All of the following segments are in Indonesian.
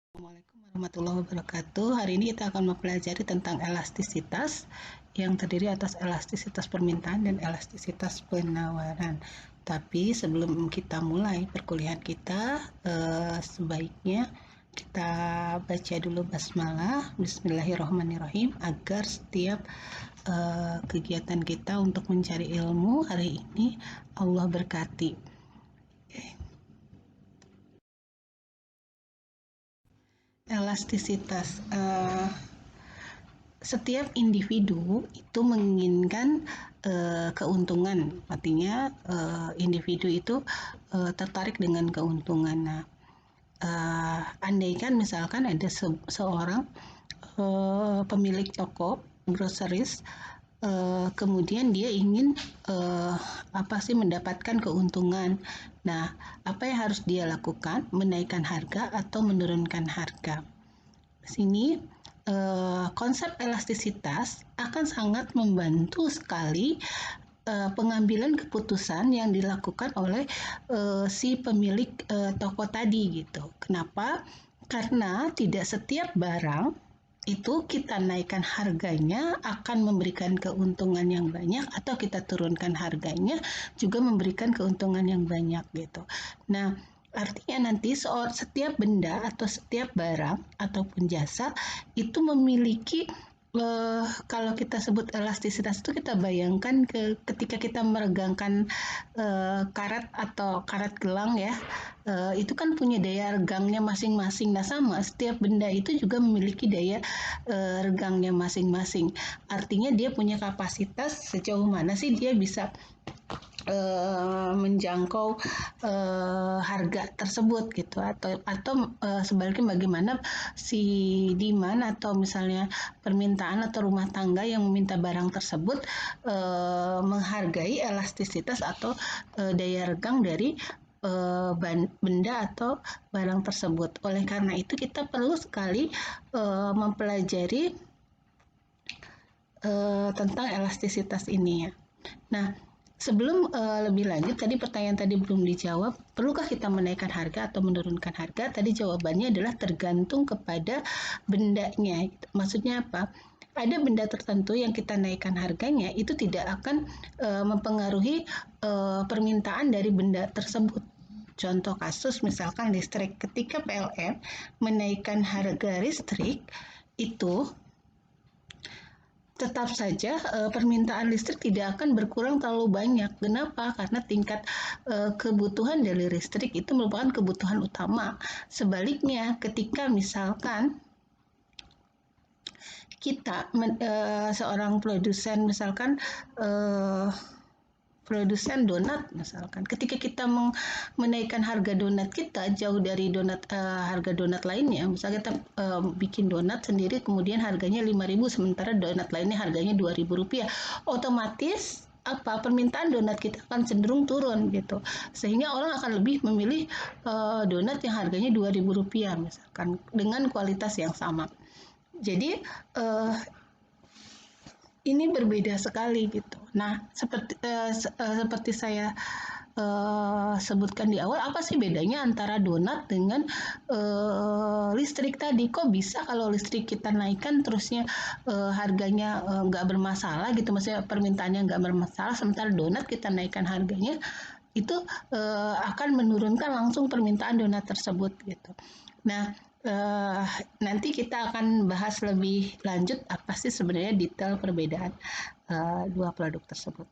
Assalamualaikum warahmatullahi wabarakatuh. Hari ini kita akan mempelajari tentang elastisitas yang terdiri atas elastisitas permintaan dan elastisitas penawaran. Tapi sebelum kita mulai perkuliahan kita, sebaiknya kita baca dulu basmalah, Bismillahirrahmanirrahim, agar setiap kegiatan kita untuk mencari ilmu hari ini Allah berkati. Elastisitas, setiap individu itu menginginkan keuntungan, artinya individu itu tertarik dengan keuntungan. Nah, andaikan misalkan ada seorang pemilik toko groceries, kemudian dia ingin mendapatkan keuntungan. Nah, apa yang harus dia lakukan? Menaikkan harga atau menurunkan harga. Di sini konsep elastisitas akan sangat membantu sekali pengambilan keputusan yang dilakukan oleh si pemilik toko tadi gitu. Kenapa? Karena tidak setiap barang itu kita naikkan harganya akan memberikan keuntungan yang banyak, atau kita turunkan harganya juga memberikan keuntungan yang banyak gitu. Nah, artinya nanti setiap benda atau setiap barang ataupun jasa itu memiliki kalau kita sebut elastisitas itu kita bayangkan ketika kita meregangkan karet atau karet gelang ya, itu kan punya daya regangnya masing-masing. Nah sama, setiap benda itu juga memiliki daya regangnya masing-masing. Artinya dia punya kapasitas sejauh mana sih dia bisa menjangkau harga tersebut gitu, atau sebaliknya bagaimana si demand atau misalnya permintaan atau rumah tangga yang meminta barang tersebut menghargai elastisitas atau daya regang dari benda atau barang tersebut. Oleh karena itu kita perlu sekali mempelajari tentang elastisitas ini ya. Nah, sebelum lebih lanjut, tadi pertanyaan tadi belum dijawab, perlukah kita menaikkan harga atau menurunkan harga? Tadi jawabannya adalah tergantung kepada bendanya. Maksudnya apa? Ada benda tertentu yang kita naikkan harganya itu tidak akan mempengaruhi permintaan dari benda tersebut. Contoh kasus misalkan listrik, ketika PLN menaikkan harga listrik itu tetap saja permintaan listrik tidak akan berkurang terlalu banyak. Kenapa? Karena tingkat kebutuhan dari listrik itu merupakan kebutuhan utama. Sebaliknya, ketika misalkan kita seorang produsen misalkan produsen donat misalkan, ketika kita menaikkan harga donat kita jauh dari harga donat lainnya, misalnya kita bikin donat sendiri kemudian harganya 5.000 sementara donat lainnya harganya Rp2.000, otomatis permintaan donat kita akan cenderung turun gitu, sehingga orang akan lebih memilih donat yang harganya Rp2.000 misalkan dengan kualitas yang sama. Jadi ini berbeda sekali gitu. Nah, seperti saya sebutkan di awal, apa sih bedanya antara donat dengan listrik tadi? Kok bisa kalau listrik kita naikkan terusnya harganya nggak bermasalah gitu, maksudnya permintaannya nggak bermasalah, sementara donat kita naikkan harganya itu akan menurunkan langsung permintaan donat tersebut gitu. Nah, nanti kita akan bahas lebih lanjut apa sih sebenarnya detail perbedaan dua produk tersebut.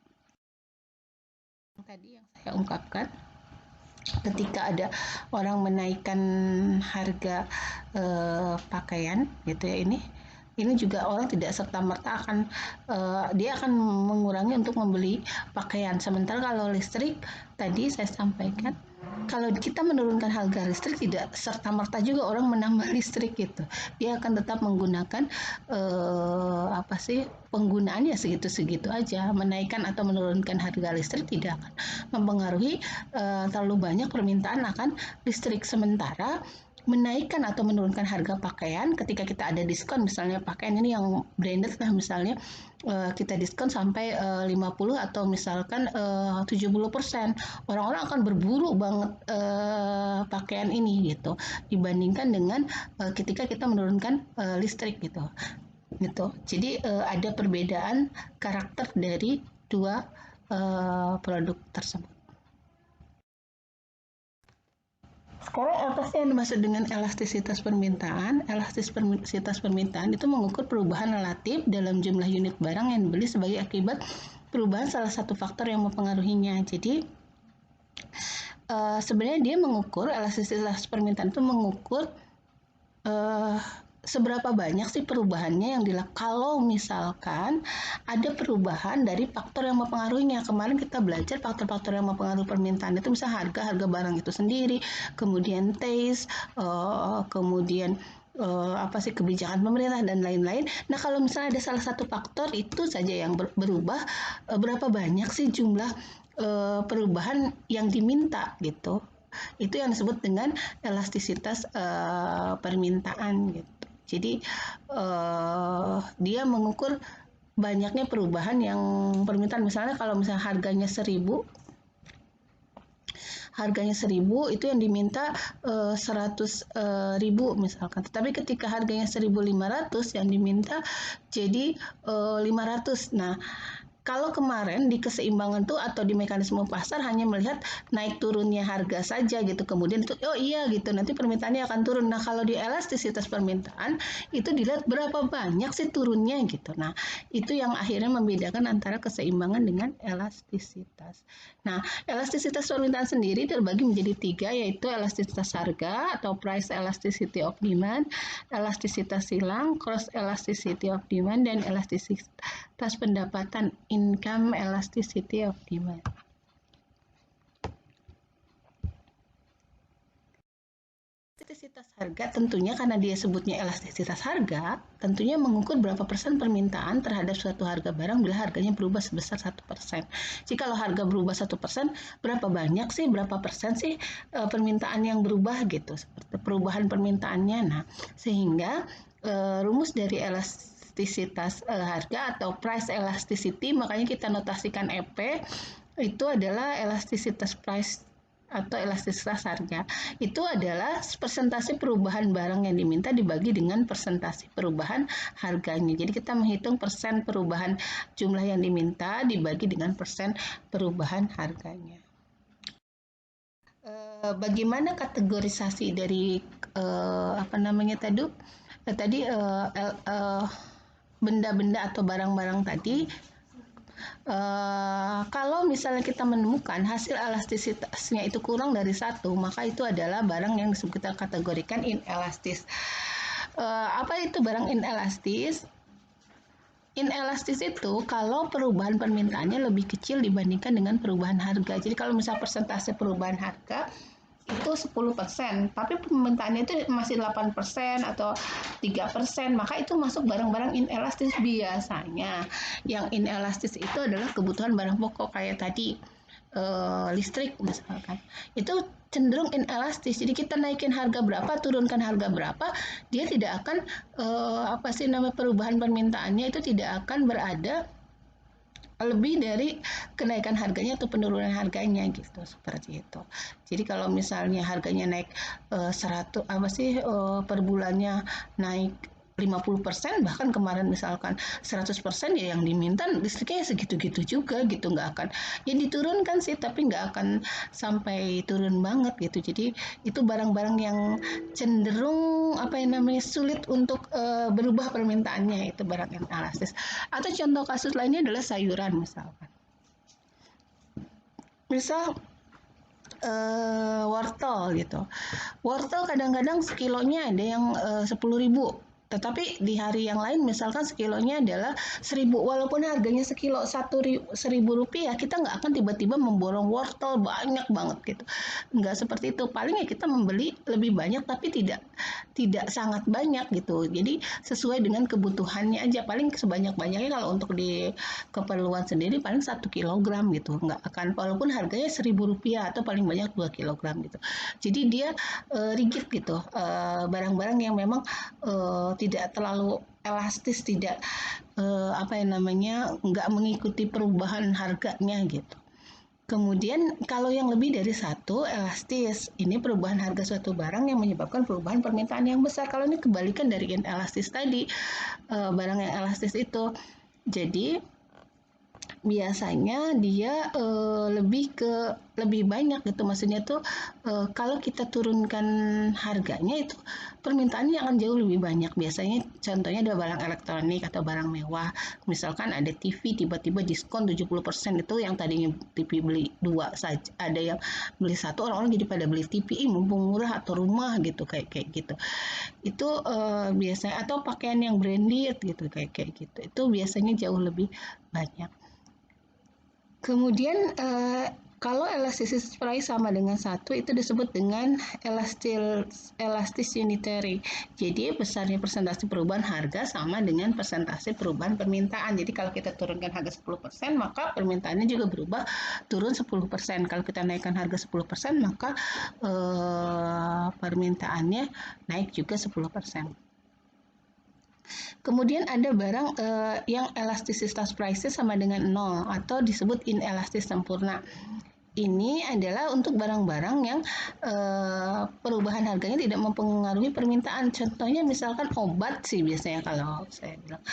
Tadi yang saya ungkapkan, ketika ada orang menaikkan harga pakaian gitu ya, ini juga orang tidak serta-merta akan dia akan mengurangi untuk membeli pakaian. Sementara kalau listrik tadi saya sampaikan, kalau kita menurunkan harga listrik tidak serta-merta juga orang menambah listrik gitu. Dia akan tetap menggunakan penggunaannya segitu-segitu aja. Menaikkan atau menurunkan harga listrik tidak akan mempengaruhi terlalu banyak permintaan akan listrik. Sementara menaikkan atau menurunkan harga pakaian ketika kita ada diskon, misalnya pakaian ini yang branded lah misalnya kita diskon sampai 50 atau misalkan 70%. Orang-orang akan berburu banget pakaian ini gitu dibandingkan dengan ketika kita menurunkan listrik gitu. Jadi ada perbedaan karakter dari dua produk tersebut. Sekarang apa sih yang dimaksud dengan elastisitas permintaan? Elastisitas permintaan itu mengukur perubahan relatif dalam jumlah unit barang yang dibeli sebagai akibat perubahan salah satu faktor yang mempengaruhinya. Jadi sebenarnya dia mengukur elastisitas permintaan itu mengukur seberapa banyak sih perubahannya yang dilakukan kalau misalkan ada perubahan dari faktor yang mempengaruhinya. Kemarin kita belajar faktor-faktor yang mempengaruhi permintaan itu misalnya harga barang itu sendiri, kemudian taste, kemudian kebijakan pemerintah dan lain-lain. Nah, kalau misalnya ada salah satu faktor itu saja yang berubah, berapa banyak sih jumlah perubahan yang diminta gitu. Itu yang disebut dengan elastisitas permintaan gitu. Jadi dia mengukur banyaknya perubahan yang permintaan. Misalnya kalau misalnya harganya 1.000 itu yang diminta 100.000 misalkan. Tetapi ketika harganya 1.500 yang diminta jadi 500. Nah, kalau kemarin di keseimbangan tuh atau di mekanisme pasar hanya melihat naik turunnya harga saja gitu, kemudian itu oh iya gitu nanti permintaannya akan turun. Nah, kalau di elastisitas permintaan itu dilihat berapa banyak sih turunnya gitu. Nah, itu yang akhirnya membedakan antara keseimbangan dengan elastisitas. Nah, elastisitas permintaan sendiri terbagi menjadi 3, yaitu elastisitas harga atau price elasticity of demand, elastisitas silang, cross elasticity of demand, dan elastisitas pendapatan, income elasticity of demand. Elastisitas harga tentunya karena dia sebutnya elastisitas harga, tentunya mengukur berapa persen permintaan terhadap suatu harga barang bila harganya berubah sebesar 1%. Jika kalau harga berubah 1%, berapa banyak sih, berapa persen sih permintaan yang berubah gitu, seperti perubahan permintaannya. Nah, sehingga rumus dari elastisitas harga atau price elasticity, makanya kita notasikan EP, itu adalah elastisitas price atau elastisitas harga. Itu adalah persentase perubahan barang yang diminta dibagi dengan persentase perubahan harganya. Jadi kita menghitung persen perubahan jumlah yang diminta dibagi dengan persen perubahan harganya. Bagaimana kategorisasi dari benda-benda atau barang-barang tadi? Kalau misalnya kita menemukan hasil elastisitasnya itu kurang dari 1, maka itu adalah barang yang kita kategorikan inelastis. Apa itu barang inelastis? Inelastis itu kalau perubahan permintaannya lebih kecil dibandingkan dengan perubahan harga. Jadi kalau misalnya persentase perubahan harga itu 10%, tapi permintaannya itu masih 8% atau 3%, maka itu masuk barang-barang inelastis. Biasanya yang inelastis itu adalah kebutuhan barang pokok kayak tadi listrik misalkan. Itu cenderung inelastis. Jadi kita naikin harga berapa, turunkan harga berapa, dia tidak akan perubahan permintaannya itu tidak akan berada lebih dari kenaikan harganya atau penurunan harganya gitu, seperti itu. Jadi kalau misalnya harganya naik 100 per bulannya naik 50%, bahkan kemarin misalkan 100%, ya yang diminta listriknya segitu-gitu juga gitu, nggak akan ya diturunkan sih tapi nggak akan sampai turun banget gitu. Jadi itu barang-barang yang cenderung sulit untuk berubah permintaannya, itu barang inelastis. Atau contoh kasus lainnya adalah sayuran misalkan. Misal wortel gitu. Wortel kadang-kadang sekilonya ada yang 10.000 Tetapi di hari yang lain misalkan sekilonya adalah 1.000, walaupun harganya sekilo 1.000 rupiah, kita nggak akan tiba-tiba memborong wortel banyak banget gitu. Nggak seperti itu. Paling ya kita membeli lebih banyak tapi tidak sangat banyak gitu. Jadi sesuai dengan kebutuhannya aja. Paling sebanyak-banyaknya kalau untuk di keperluan sendiri paling 1 kilogram gitu. Nggak akan, walaupun harganya 1.000 rupiah atau paling banyak 2 kilogram gitu. Jadi dia rigid gitu. Barang-barang yang memang tidak terlalu elastis, tidak apa yang namanya nggak mengikuti perubahan harganya gitu. Kemudian kalau yang lebih dari satu elastis, ini perubahan harga suatu barang yang menyebabkan perubahan permintaan yang besar. Kalau ini kebalikan dari inelastis tadi, barang yang elastis itu. Jadi biasanya dia lebih banyak gitu, maksudnya tuh kalau kita turunkan harganya itu permintaannya akan jauh lebih banyak. Biasanya contohnya ada barang elektronik atau barang mewah, misalkan ada TV tiba-tiba diskon 70%, itu yang tadinya TV beli 2 saja, ada yang beli 1, orang-orang jadi pada beli TV, mumpung murah, atau rumah gitu, kayak gitu. Itu biasanya, atau pakaian yang branded gitu, kayak gitu, itu biasanya jauh lebih banyak. Kemudian kalau elasticity price sama dengan 1, itu disebut dengan elastis unitary. Jadi besarnya persentase perubahan harga sama dengan persentase perubahan permintaan. Jadi kalau kita turunkan harga 10%, maka permintaannya juga berubah, turun 10%. Kalau kita naikkan harga 10%, maka permintaannya naik juga 10%. Kemudian ada barang yang elastisitas price sama dengan 0 atau disebut inelastis sempurna. Ini adalah untuk barang-barang yang perubahan harganya tidak mempengaruhi permintaan. Contohnya misalkan obat sih biasanya kalau saya bilang.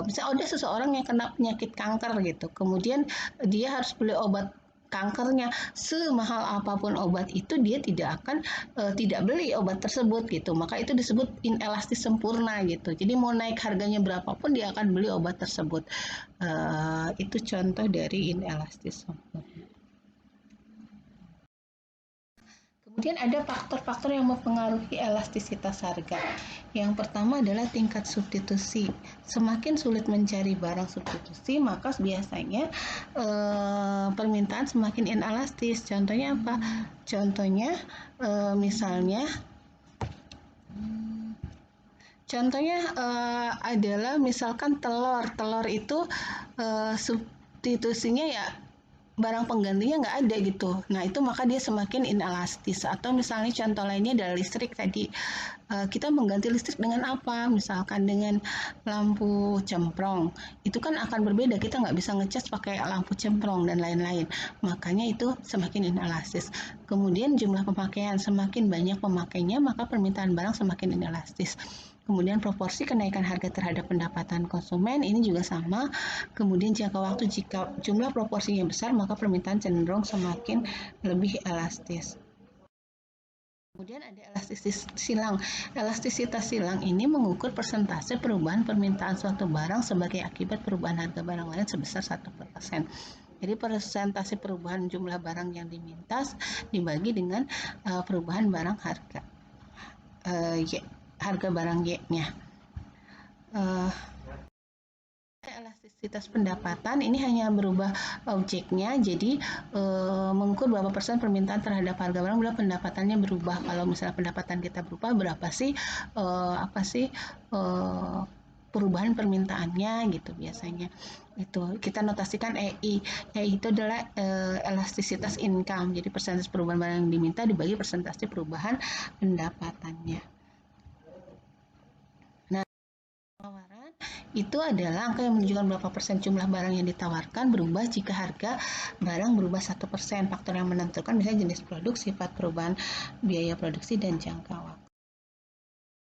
Misalnya ada seseorang yang kena penyakit kanker gitu, kemudian dia harus beli obat kankernya, semahal apapun obat itu dia tidak akan tidak beli obat tersebut gitu. Maka itu disebut inelastis sempurna gitu. Jadi mau naik harganya berapapun dia akan beli obat tersebut. Itu contoh dari inelastis sempurna. Kemudian ada faktor-faktor yang mempengaruhi elastisitas harga. Yang pertama adalah tingkat substitusi. Semakin sulit mencari barang substitusi, maka biasanya permintaan semakin inelastis. Contohnya apa? Contohnya misalnya adalah misalkan telur itu substitusinya ya barang penggantinya nggak ada gitu. Nah itu maka dia semakin inelastis. Atau misalnya contoh lainnya adalah listrik tadi. Kita mengganti listrik dengan apa? Misalkan dengan lampu cemprong. Itu kan akan berbeda. Kita nggak bisa ngecas pakai lampu cemprong dan lain-lain. Makanya itu semakin inelastis. Kemudian jumlah pemakaian, semakin banyak pemakainya maka permintaan barang semakin inelastis. Kemudian proporsi kenaikan harga terhadap pendapatan konsumen ini juga sama. Kemudian jangka waktu, jika jumlah proporsinya besar maka permintaan cenderung semakin lebih elastis. Kemudian ada elastisitas silang. Elastisitas silang ini mengukur persentase perubahan permintaan suatu barang sebagai akibat perubahan harga barang lain sebesar 1%. Jadi persentase perubahan jumlah barang yang diminta dibagi dengan perubahan barang harga. Harga barang Y-nya. Elastisitas pendapatan ini hanya berubah objeknya, jadi mengukur berapa persen permintaan terhadap harga barang bila pendapatannya berubah. Kalau misalnya pendapatan kita berubah, berapa sih perubahan permintaannya gitu biasanya. Itu kita notasikan EI. EI itu adalah elastisitas income. Jadi persentase perubahan barang yang diminta dibagi persentase perubahan pendapatannya. Tawaran itu adalah angka yang menunjukkan berapa persen jumlah barang yang ditawarkan berubah jika harga barang berubah 1%. Faktor yang menentukan misalnya jenis produk, sifat perubahan biaya produksi, dan jangka waktu.